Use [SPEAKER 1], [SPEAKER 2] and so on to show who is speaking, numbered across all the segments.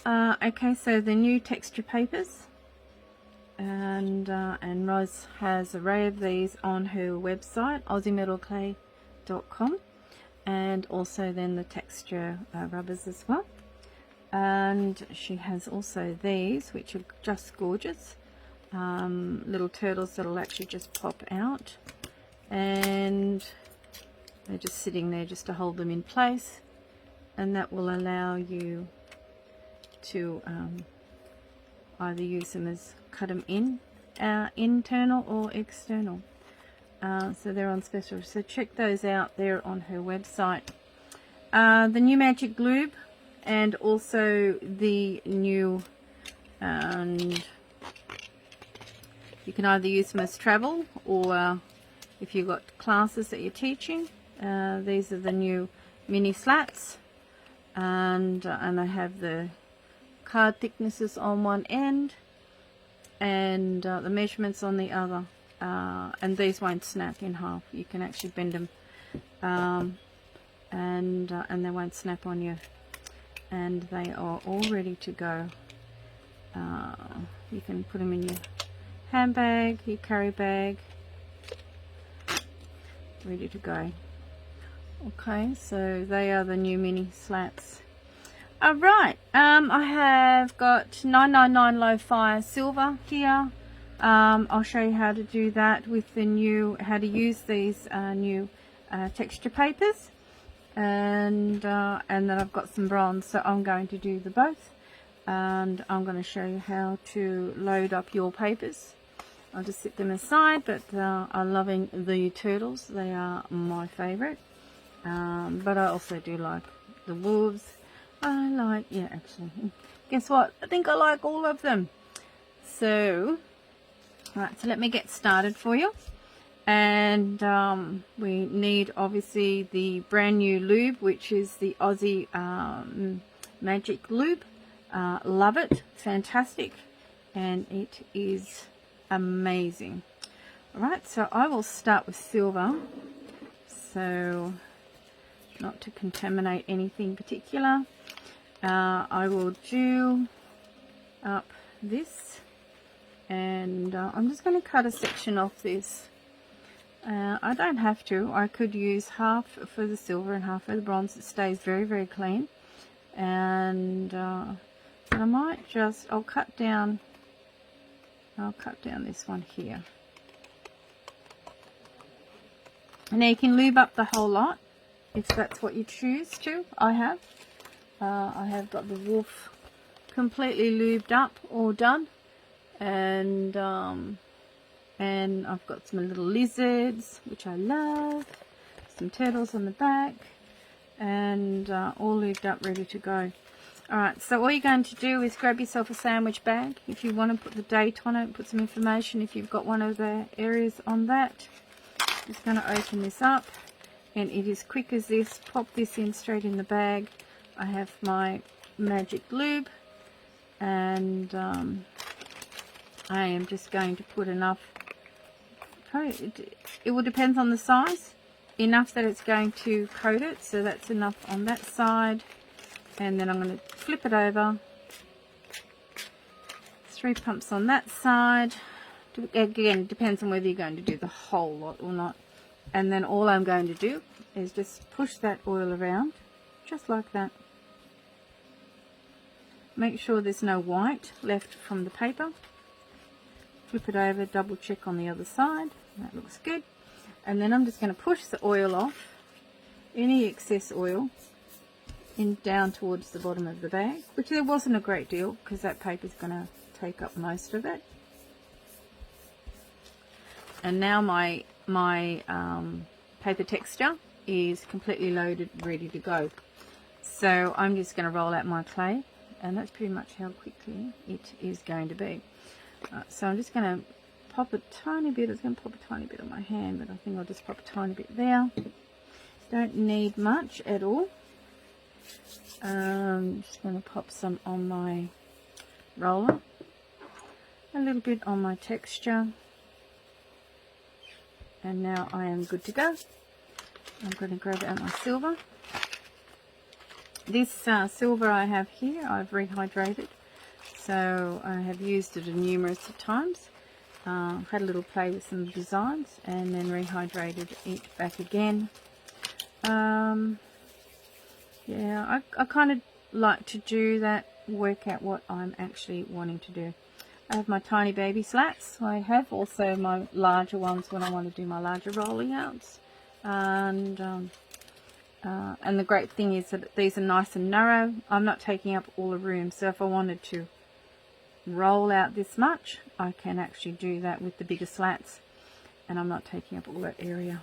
[SPEAKER 1] Okay, so the new texture papers, and Roz has an array of these on her website, aussiemetalclay.com, and also then the texture rubbers as well. And she has also these, which are just gorgeous, little turtles that'll actually just pop out, and they're just sitting there just to hold them in place, and that will allow you to either use them as cut them in internal or external. So they're on special, so check those out there on her website. The new Magic Lube, and also the new, and you can either use them as travel, or if you've got classes that you're teaching, these are the new mini slats, and they have the card thicknesses on one end and the measurements on the other, and these won't snap in half. You can actually bend them, and they won't snap on you, and they are all ready to go. You can put them in your handbag, your carry bag, ready to go. Okay, so they are the new mini slats. Alright, I have got 999 Low Fire Silver here. I'll show you how to do that with the new, how to use these new texture papers, and then I've got some bronze, so I'm going to do the both, and I'm going to show you how to load up your papers. I'll just set them aside, but I'm loving the turtles. They are my favourite, but I also do like the wolves. I like, yeah, actually, guess what? I think I like all of them. So, right, so let me get started for you. And we need, obviously, the brand new lube, which is the Aussie Magic Lube. Love it. Fantastic. And it is amazing. Alright, so I will start with silver. So, not to contaminate anything particular. I will do up this, and I'm just going to cut a section off this. I don't have to. I could use half for the silver and half for the bronze. It stays very, very clean. And I might just, I'll cut down this one here. And now you can lube up the whole lot if that's what you choose to. I have got the wolf completely lubed up, all done, and I've got some little lizards, which I love, some turtles on the back, and all lubed up, ready to go. Alright, so all you're going to do is grab yourself a sandwich bag. If you want to put the date on it, put some information if you've got one of the areas on that. Just going to open this up, and it is quick as this. Pop this in straight in the bag. I have my Magic Lube, and I am just going to put enough, it will depend on the size, enough that it's going to coat it, so that's enough on that side, and then I'm going to flip it over, 3 pumps on that side. Again, it depends on whether you're going to do the whole lot or not, and then all I'm going to do is just push that oil around, just like that. Make sure there's no white left from the paper. Flip it over, double check on the other side. That looks good. And then I'm just going to push the oil off, any excess oil, in down towards the bottom of the bag, which there wasn't a great deal because that paper is going to take up most of it. And now my paper texture is completely loaded, ready to go. So I'm just going to roll out my clay. And that's pretty much how quickly it is going to be. So I'm just going to pop a tiny bit. I was going to pop a tiny bit on my hand, but I think I'll just pop a tiny bit there. Don't need much at all. Just going to pop some on my roller. A little bit on my texture. And now I am good to go. I'm going to grab out my silver. This silver I have here, I've rehydrated. So I have used it numerous of times. Had a little play with some designs and then rehydrated it back again. Yeah, I kind of like to do that, work out what I'm actually wanting to do. I have my tiny baby slats. I have also my larger ones when I want to do my larger rolling outs. And the great thing is that these are nice and narrow. I'm not taking up all the room, so if I wanted to roll out this much, I can actually do that with the bigger slats, and I'm not taking up all that area.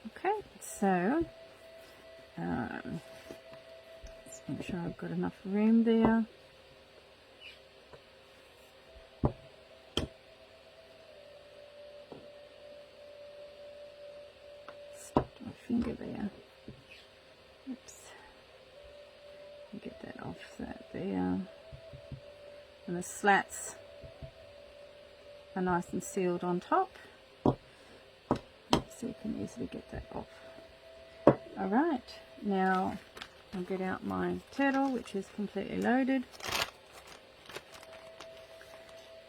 [SPEAKER 1] Okay, so let's make sure I've got enough room there. Stuck my finger there. Oops. Get that off that there. And the slats are nice and sealed on top, so you can easily get that off. Alright, now I'll get out my turtle, which is completely loaded,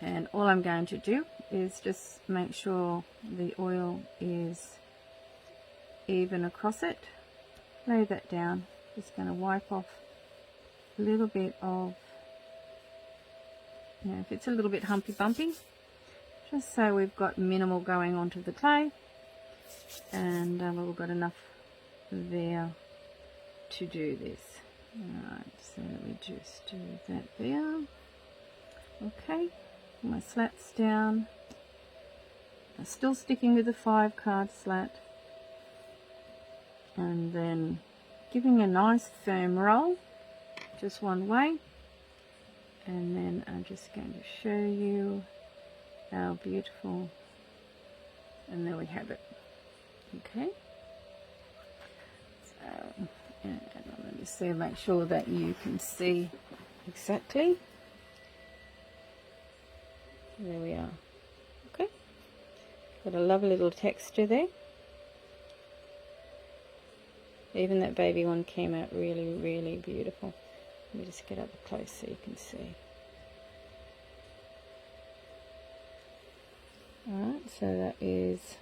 [SPEAKER 1] and all I'm going to do is just make sure the oil is even across it. Lay that down. Just going to wipe off a little bit of, if it's a little bit humpy bumpy, just so we've got minimal going onto the clay, and we've got enough there to do this. Alright, so let me just do that there. Okay, my slats down. I'm still sticking with the 5 card slat, and then giving a nice firm roll, just one way. And then I'm just going to show you how beautiful, and there we have it. Okay, so and let me see, make sure that you can see exactly. There we are. Okay, got a lovely little texture there. Even that baby one came out really, really beautiful. Let me just get up close so you can see. Alright, so that is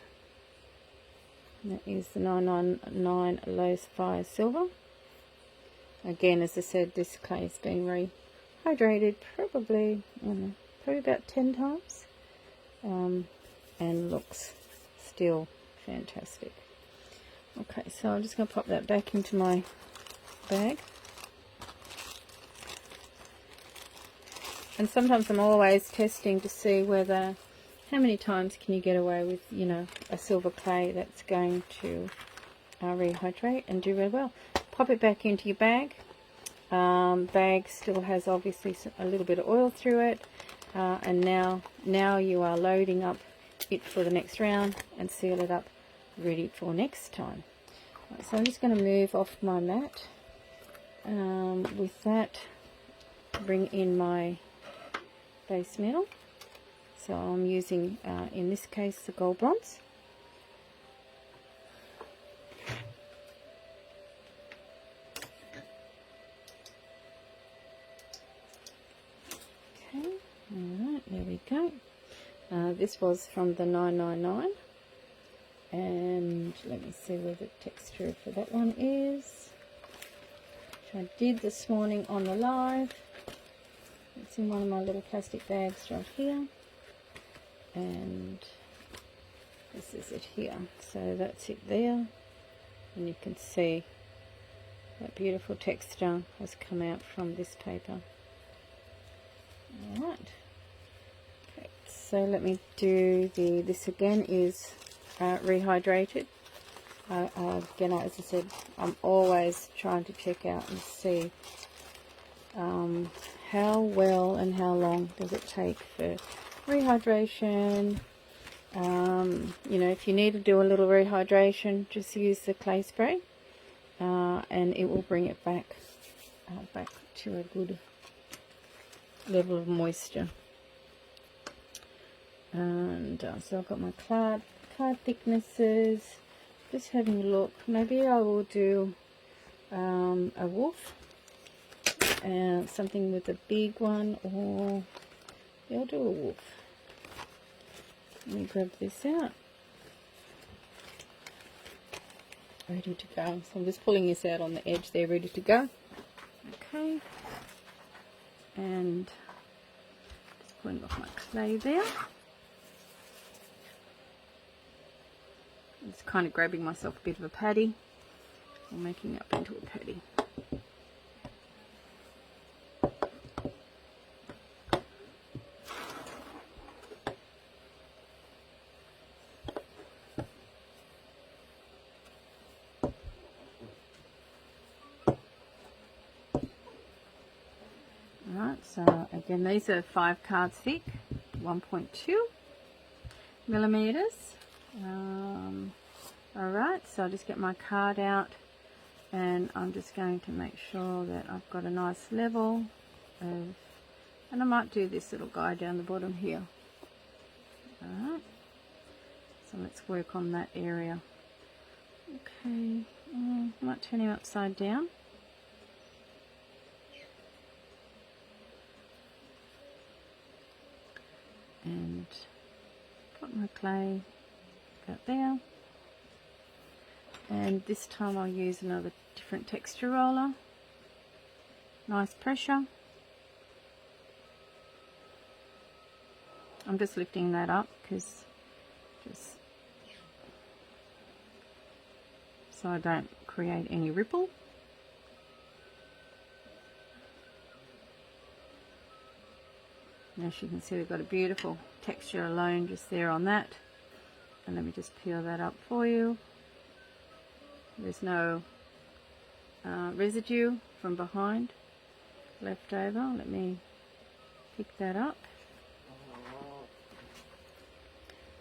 [SPEAKER 1] the 999 Low Fire Silver. Again, as I said, this clay has been rehydrated probably about 10 times, and looks still fantastic. Okay, so I'm just going to pop that back into my bag. And sometimes I'm always testing to see whether, how many times can you get away with, a silver clay that's going to rehydrate and do really well. Pop it back into your bag. Bag still has obviously a little bit of oil through it, and now you are loading up it for the next round and seal it up, ready for next time. Right, so I'm just going to move off my mat. With that, bring in my base metal. So I'm using, in this case, the gold bronze. Okay, alright, there we go. This was from the 999. And let me see where the texture for that one is, which I did this morning on the live. It's in one of my little plastic bags right here, and this is it here. So that's it there, and you can see that beautiful texture has come out from this paper. Alright, okay, so let me do this again is rehydrated. Again, as I said, I'm always trying to check out and see how well and how long does it take for rehydration. If you need to do a little rehydration, just use the clay spray, and it will bring it back to a good level of moisture. And so I've got my card thicknesses. Just having a look. Maybe I will do a wolf. something with a big one, or yeah, I'll do a wolf. Let me grab this out. Ready to go. So I'm just pulling this out on the edge there, ready to go. Okay. And just pulling off my clay there. Just kind of grabbing myself a bit of a paddy, or making it up into a paddy. Alright, so again, these are 5 cards thick, 1.2 millimeters. Alright, so I'll just get my card out, and I'm just going to make sure that I've got a nice level of, and I might do this little guy down the bottom here. Alright, so let's work on that area. Okay, I might turn him upside down. And put my clay out there. And this time I'll use another different texture roller. Nice pressure. I'm just lifting that up because just so I don't create any ripple. And as you can see, we've got a beautiful texture alone just there on that. And let me just peel that up for you. There's no residue from behind left over. Let me pick that up.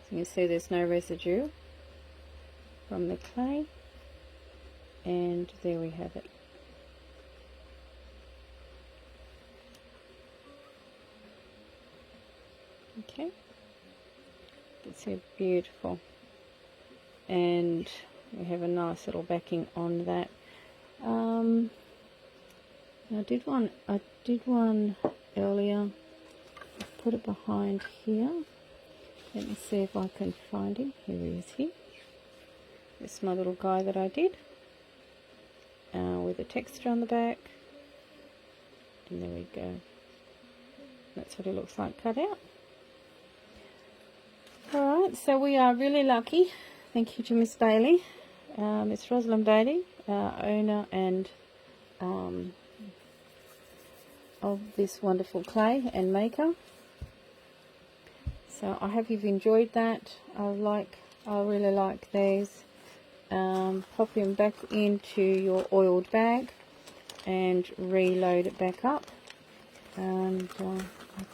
[SPEAKER 1] So you can see there's no residue from the clay. And there we have it. Okay, it's so beautiful, and we have a nice little backing on that. I did one earlier. I put it behind here. Let me see if I can find him. Here he is here. This is my little guy that I did with a texture on the back, and there we go. That's what it looks like cut out. Alright, so we are really lucky. Thank you to Miss Bailey, Miss Rosalind Bailey, owner and of this wonderful clay and maker. So I hope you've enjoyed that. I really like these. Pop them back into your oiled bag and reload it back up. And I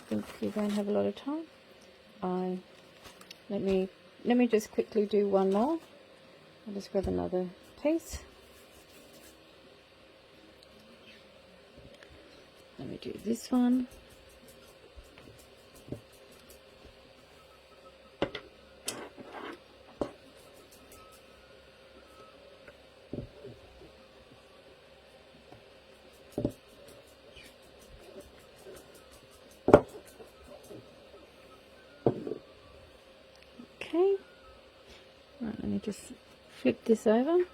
[SPEAKER 1] think you don't have a lot of time. Let me just quickly do one more. I'll just grab another piece. Let me do this one. Okay. Right, let me just flip this over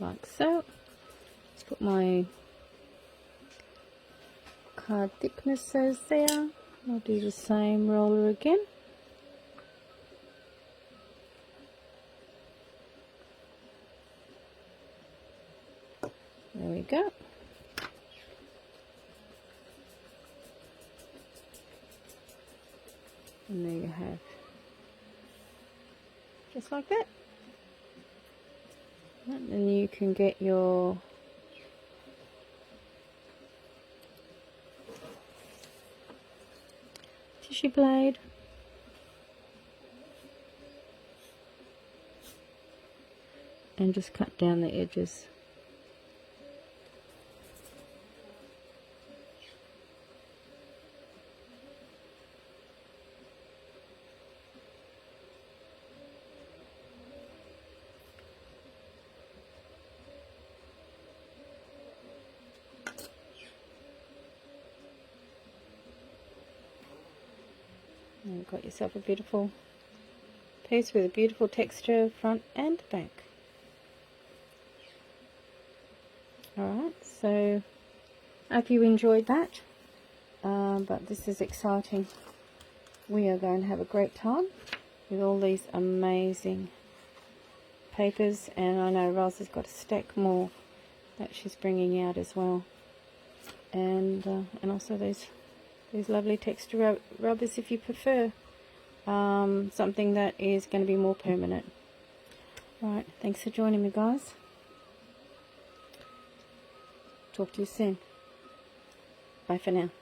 [SPEAKER 1] like so. Let's put my card thicknesses there. I'll do the same roller again. There we go. And there you have, just like that. And then you can get your tissue blade and just cut down the edges. And you've got yourself a beautiful piece with a beautiful texture front and back. Alright, so I hope you enjoyed that. But this is exciting. We are going to have a great time with all these amazing papers, and I know Roz has got a stack more that she's bringing out as well, and also these lovely texture rubbers if you prefer something that is going to be more permanent. Alright, thanks for joining me, guys. Talk to you soon. Bye for now.